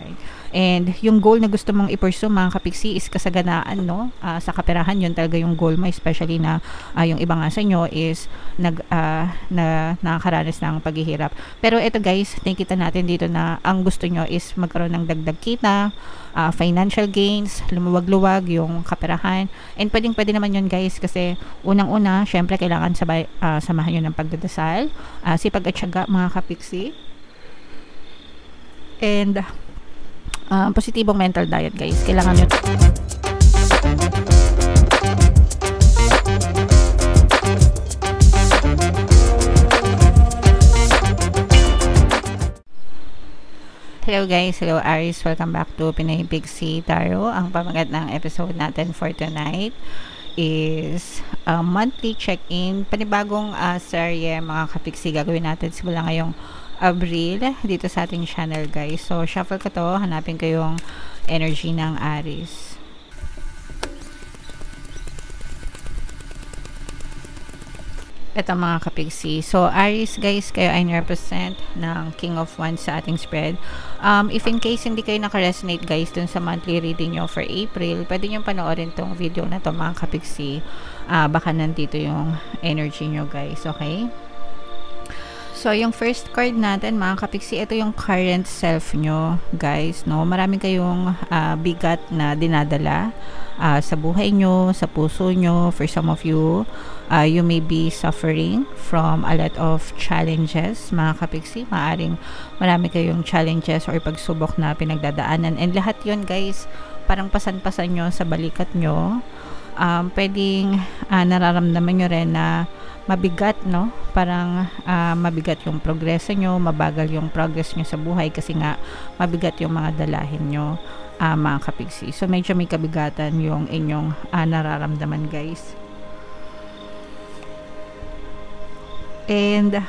Right. And yung goal na gusto mong i-pursue mga kapiksi is kasaganaan, no? Sa kaperahan, yun talaga yung goal mo, especially na yung iba nga sa inyo is nakakaranas ng paghihirap. Pero ito guys, nakikita natin dito na ang gusto nyo is magkaroon ng dagdag kita, financial gains, lumuwag-luwag yung kaperahan. And pwede naman yun guys kasi unang-una, syempre kailangan samahan nyo ng pagdadasal, sipag at syaga mga kapiksi. And positibong mental diet guys, kailangan nyo. Hello guys, hello Aries, welcome back to Pinay Pixie Tarot. Ang pamagat ng episode natin for tonight is monthly check-in, panibagong serye mga kapiksi gagawin natin simula ngayong Abril dito sa ating channel guys. So shuffle ko to, hanapin ko yung energy ng Aries. Ito mga kapiksi. So Aries guys, kayo ay represent ng King of Wands sa ating spread. If in case hindi kayo naka-resonate guys dun sa monthly reading nyo for April, pwede nyo panoorin tong video na to mga kapiksi. Baka nandito yung energy nyo guys, okay? So, yung first card natin, mga kapiksi, ito yung current self nyo, guys, no? Marami kayong bigat na dinadala sa buhay nyo, sa puso nyo. For some of you, you may be suffering from a lot of challenges, mga kapiksi. Maaring marami kayong challenges or pagsubok na pinagdadaanan. And lahat yon guys, parang pasan-pasan nyo sa balikat nyo. Pwedeng nararamdaman nyo rin na mabigat, no? Parang mabigat yung progreso nyo, mabagal yung progress nyo sa buhay kasi nga mabigat yung mga dalahin nyo, mga kapiksi. So medyo may kabigatan yung inyong nararamdaman guys. And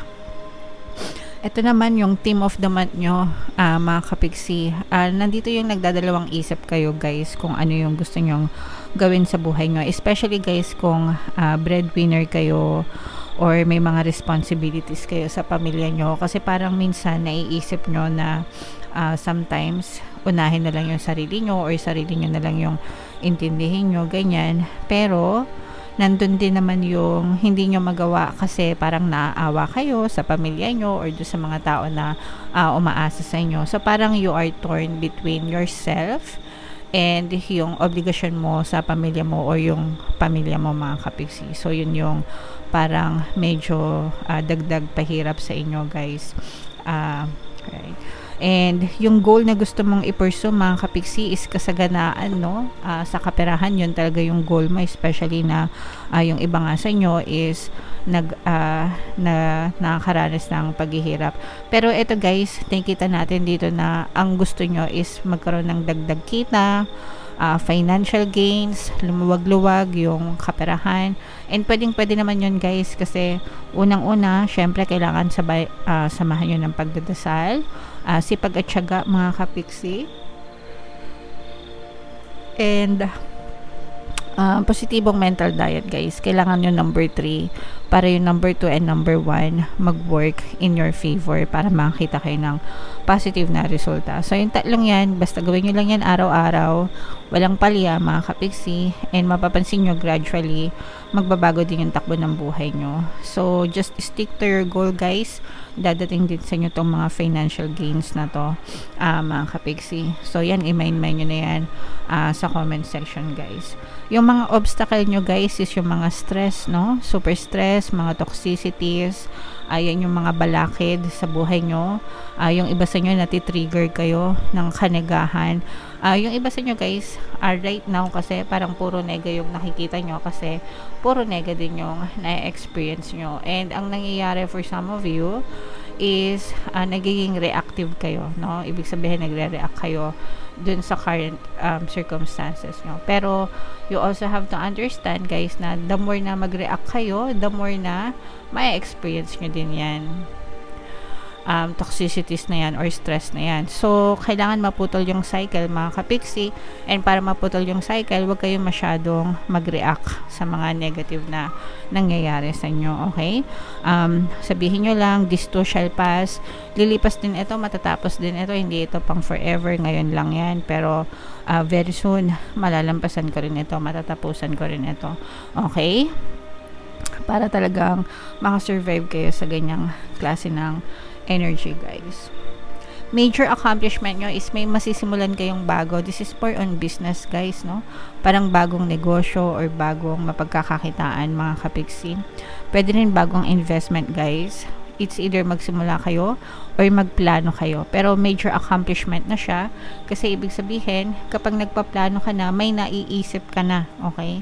ito naman yung theme of the month nyo, mga kapiksi. Nandito yung nagdadalawang isip kayo guys kung ano yung gusto nyong gawin sa buhay nyo, especially guys kung breadwinner kayo or may mga responsibilities kayo sa pamilya nyo, kasi parang minsan naiisip nyo na sometimes unahin na lang yung sarili nyo or sarili nyo na lang yung intindihin nyo, ganyan. Pero nandun din naman yung hindi nyo magawa kasi parang naaawa kayo sa pamilya nyo or do sa mga tao na umaasa sa inyo. So parang you are torn between yourself and yung obligasyon mo sa pamilya mo o yung pamilya mo, mga kapiksi. So yun yung parang medyo dagdag pahirap sa inyo guys. Right. And yung goal na gusto mong i-pursue mga kapiksi is kasaganaan, no? Sa kaperahan, yun talaga yung goal mo, especially na yung iba nga sa inyo is nakakaranas ng paghihirap. Pero ito guys, nakikita natin dito na ang gusto nyo is magkaroon ng dagdag kita, financial gains, lumuwag-luwag yung kaperahan. And pwede naman yun guys kasi unang-una, syempre kailangan samahan nyo ng pagdadasal, sipag at syaga mga kapiksi. And positibong mental diet guys, kailangan yung number 3 para yung number 2 and number 1 mag-work in your favor para makakita kayo ng positive na resulta. So yung tatlong yan, basta gawin nyo lang yan araw-araw, walang palya mga kapiksi, and mapapansin nyo gradually magbabago din yung takbo ng buhay nyo. So just stick to your goal guys, dadating din sa inyo tong mga financial gains na to, mga kapiksi. So yan, i-mind nyo na yan sa comment section guys. Yung mga obstacle nyo guys is yung mga stress, no? Super stress, mga toxicities, ayan yung mga balakid sa buhay nyo. Yung iba sa inyo natitrigger kayo ng kanagahan. Yung iba sa inyo guys, right now kasi parang puro nega yung nakikita nyo kasi puro nega din yung na-experience nyo. And ang nangyayari for some of you is nagiging reactive kayo, no? Ibig sabihin nagre-react kayo dun sa current circumstances nyo. Pero you also have to understand guys na the more na mag-react kayo, the more na may experience nyo din yan. toxicities na yan or stress na yan. So, kailangan maputol yung cycle, mga kapiksi. And para maputol yung cycle, huwag kayong masyadong mag-react sa mga negative na nangyayari sa inyo. Okay? Sabihin nyo lang, this too shall pass. Lilipas din ito, matatapos din ito. Hindi ito pang forever. Ngayon lang yan. Pero, very soon, malalampasan ko rin ito. Matatapusan ko rin ito. Okay? Para talagang makasurvive kayo sa ganyang klase ng energy, guys. Major accomplishment nyo is may masisimulan kayong bago. This is for on business, guys, no? Parang bagong negosyo or bagong mapagkakakitaan, mga kapiksi. Pwede rin bagong investment, guys. It's either magsimula kayo or magplano kayo. Pero major accomplishment na siya kasi ibig sabihin, kapag nagpaplano ka na, may naiisip ka na, okay?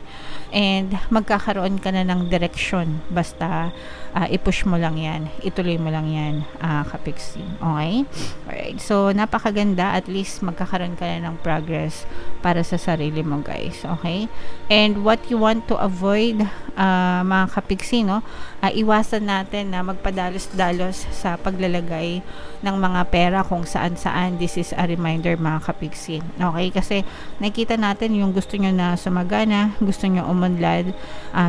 And magkakaroon ka na ng direction. Basta i-push mo lang yan. Ituloy mo lang yan, kapiksi. Okay? Alright. So, napakaganda. At least magkakaroon ka na ng progress para sa sarili mo, guys. Okay? And what you want to avoid, mga kapiksi, no? Iwasan natin na magpadalos-dalos sa paglalagay ng mga pera kung saan-saan. This is a reminder, mga kapiksi. Okay? Kasi nakita natin yung gusto nyo na sumagana, gusto nyo umunlad.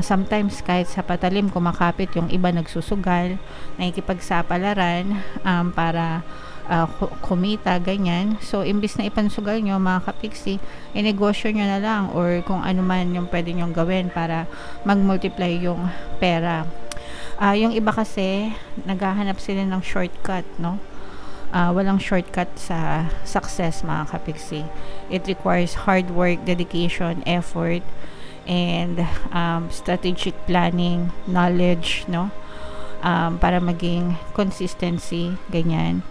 Sometimes kahit sa patalim kumakapit, yung iba nagsusugal, nakikipagsapalaran para kumita, ganyan. So, imbis na ipansugal nyo, mga kapiksi, inegosyo nyo na lang or kung ano man yung pwede nyong gawin para mag-multiply yung pera. Yung iba kasi, naghahanap sila ng shortcut, no? Walang shortcut sa success, mga kapiksi. It requires hard work, dedication, effort, and strategic planning, knowledge, no? Para maging consistency, ganyan.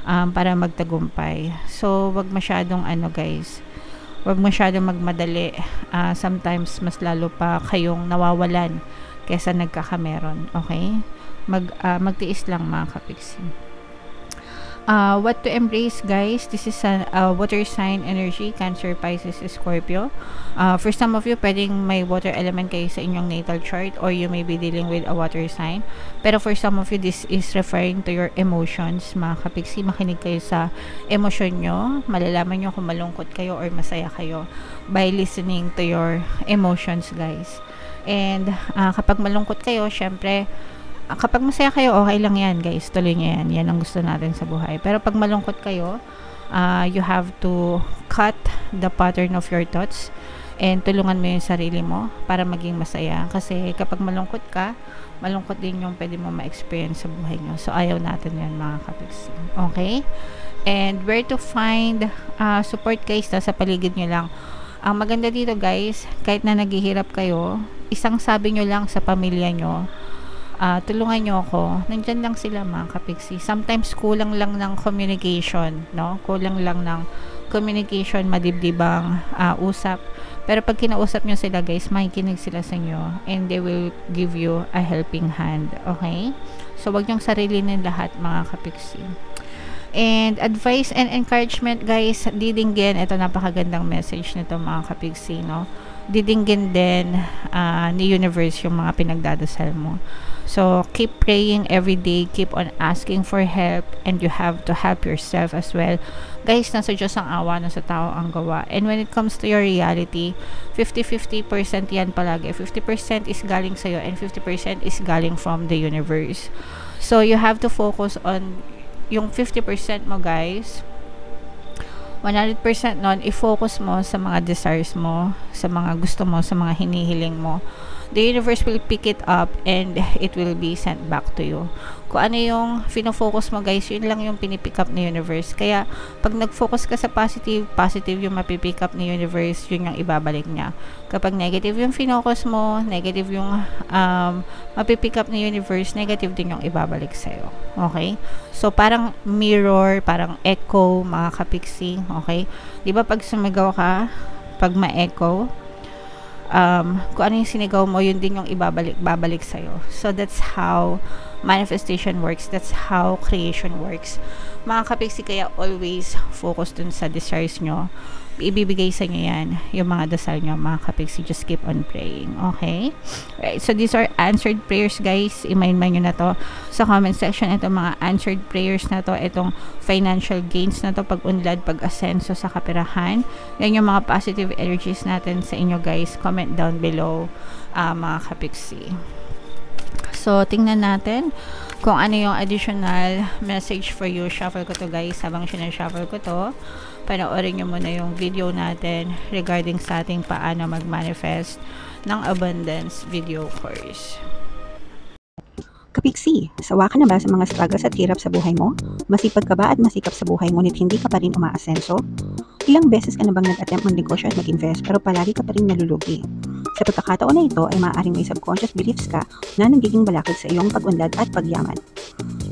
Para magtagumpay. So, wag masyadong guys, wag masyadong magmadali. Sometimes, mas lalo pa kayong nawawalan kesa nagkakameron. Okay? Magtiis lang, mga kapiksi. What to embrace, guys? This is a water sign energy, Cancer, Pisces, Scorpio. For some of you, pwedeng may water element kayo sa inyong natal chart or you may be dealing with a water sign. Pero for some of you, this is referring to your emotions, mga kapiksi. Makinig kayo sa emosyon nyo. Malalaman nyo kung malungkot kayo or masaya kayo by listening to your emotions, guys. And kapag malungkot kayo, syempre, kapag masaya kayo, okay lang yan, guys. Tuloy nyo yan. Yan ang gusto natin sa buhay. Pero pag malungkot kayo, you have to cut the pattern of your thoughts and tulungan mo yung sarili mo para maging masaya. Kasi kapag malungkot ka, malungkot din yung pwede mo ma-experience sa buhay nyo. So, ayaw natin yan, mga kapiksi. Okay? And where to find support, guys, sa paligid nyo lang. Ang maganda dito, guys, kahit na naghihirap kayo, isang sabi nyo lang sa pamilya nyo, tulungan nyo ako, nandyan lang sila, mga kapiksi. Sometimes kulang lang ng communication, no? Kulang lang ng communication, madibdibang usap. Pero pag kinausap nyo sila, guys, makikinig sila sa inyo and they will give you a helping hand. Okay? So, wag nyong sarilinin lahat, mga kapiksi. And advice and encouragement, guys, didinggin, ito napakagandang message nito, mga kapiksi, no? Didinggin din ni universe yung mga pinagdadasal mo. So, keep praying every day, keep on asking for help, and you have to help yourself as well. Guys, nasa Diyos ang awa, nasa tao ang gawa. And when it comes to your reality, 50-50% yan palagi. 50% is galing sa'yo and 50% is galing from the universe. So, you have to focus on yung 50% mo, guys. 100% nun, i-focus mo sa mga desires mo, sa mga gusto mo, sa mga hinihiling mo. The universe will pick it up and it will be sent back to you. Kung ano yung fino-focus mo, guys, yun lang yung pinipick up ni universe. Kaya, pag nag-focus ka sa positive, positive yung mapipick up ni universe, yun yung ibabalik niya. Kapag negative yung fino-focus mo, negative yung mapipick up ni universe, negative din yung ibabalik sa'yo. Okay? So, parang mirror, parang echo, mga kapiksi. Okay? Diba pag sumigaw ka, pag ma-echo, kung ano yung sinigaw mo, yun din yung babalik sa'yo. So, that's how manifestation works. That's how creation works. mga kapiksi, kaya always focus dun sa desires nyo. Ibibigay sa inyo yan, yung mga dasal nyo, mga kapiksi. Just keep on praying, okay? Right, so these are answered prayers, guys. I-mind nyo na to sa comment section. Itong mga answered prayers na to, itong financial gains na to, pag-unlad, pag-asenso sa kapirahan. Yan yung mga positive energies natin sa inyo, guys. Comment down below, mga kapiksi. So, tingnan natin kung ano yung additional message for you. Shuffle ko to, guys. Habang sinashuffle ko to, panoorin nyo muna yung video natin regarding sa ating paano mag-manifest ng abundance video course. Kapiksi, sawa ka na ba sa mga struggles at hirap sa buhay mo? Masipag ka ba at masikap sa buhay ngunit hindi ka pa rin umaasenso? Ilang beses ka na bang nag-attempt magnegosyo at mag-invest pero palagi ka pa rin nalulugi? Sa pagkakataon na ito ay maaaring may subconscious beliefs ka na nagiging balakid sa iyong pag-unlad at pagyaman.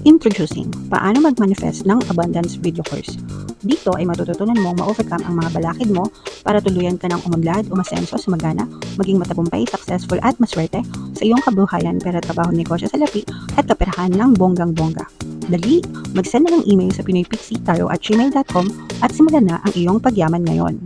Introducing, paano mag-manifest ng abundance video course. Dito ay matututunan mong ma-overcome ang mga balakid mo para tuluyan ka ng umunlad, umasenso, sumagana, maging matagumpay, successful at maswerte sa iyong kabuhayan, pera, trabaho, negosyo sa lapi at kaperahan ng bonggang-bongga. Dali, mag-send na ng email sa pinoypixie@gmail.com at simulan na ang iyong pagyaman ngayon.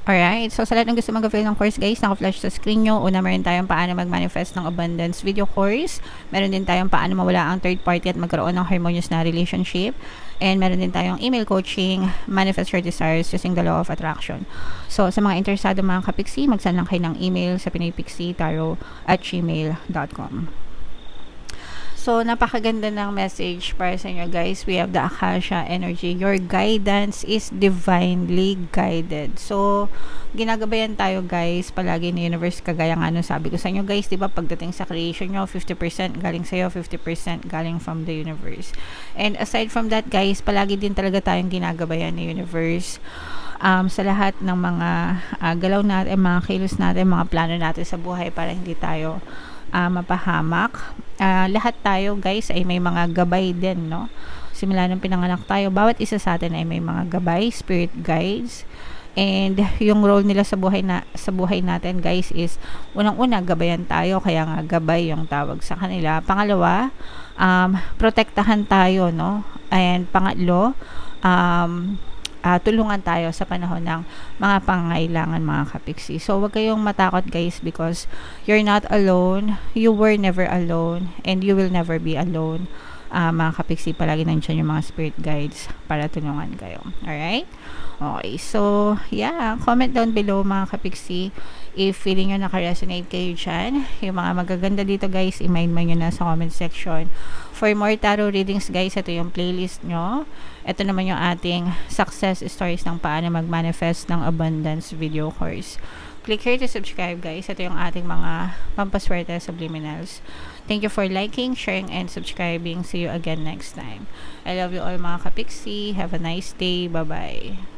Alright, so sa lahat ng gusto mag-avail ng course, guys, naka-flash sa screen nyo. Una, meron tayong paano mag-manifest ng abundance video course. Meron din tayong paano mawala ang third party at magkaroon ng harmonious na relationship. And meron din tayong email coaching, manifest your desires using the law of attraction. So, sa mga interesado mga kapiksi, mag-send lang kayo ng email sa pinoypixie@gmail.com. So, napakaganda ng message para sa inyo, guys. We have the Akasha energy. Your guidance is divinely guided. So, ginagabayan tayo, guys, palagi ni universe, kagaya nga nung sabi ko sa inyo, guys, diba, pagdating sa creation nyo, 50% galing sa'yo, 50% galing from the universe. And aside from that, guys, palagi din talaga tayong ginagabayan ni universe. Sa lahat ng mga galaw natin, mga kilos natin, mga plano natin sa buhay para hindi tayo mapahamak. Lahat tayo, guys, ay may mga gabay din, no? Simula nung pinanganak tayo, bawat isa sa atin ay may mga gabay, spirit guides. And yung role nila sa buhay natin, guys, is unang-una gabayan tayo, kaya nga gabay yung tawag sa kanila. Pangalawa, protektahan tayo, no? And pangatlo, tulungan tayo sa panahon ng mga pangangailangan, mga kapiksi. So, huwag kayong matakot, guys, because you're not alone, you were never alone, and you will never be alone. Mga kapiksi, palagi nandiyan yung mga spirit guides para tulungan kayo. Alright? Okay, so, yeah, comment down below, mga kapiksi, if feeling nyo naka-resonate kayo dyan. Yung mga magaganda dito, guys, i-mind nyo na sa comment section. For more tarot readings, guys, ito yung playlist nyo. Ito naman yung ating success stories ng paano mag-manifest ng abundance video course. Click here to subscribe, guys. Ito yung ating mga pampaswerte subliminals. Thank you for liking, sharing, and subscribing. See you again next time. I love you all, mga kapiksi. Have a nice day. Bye-bye.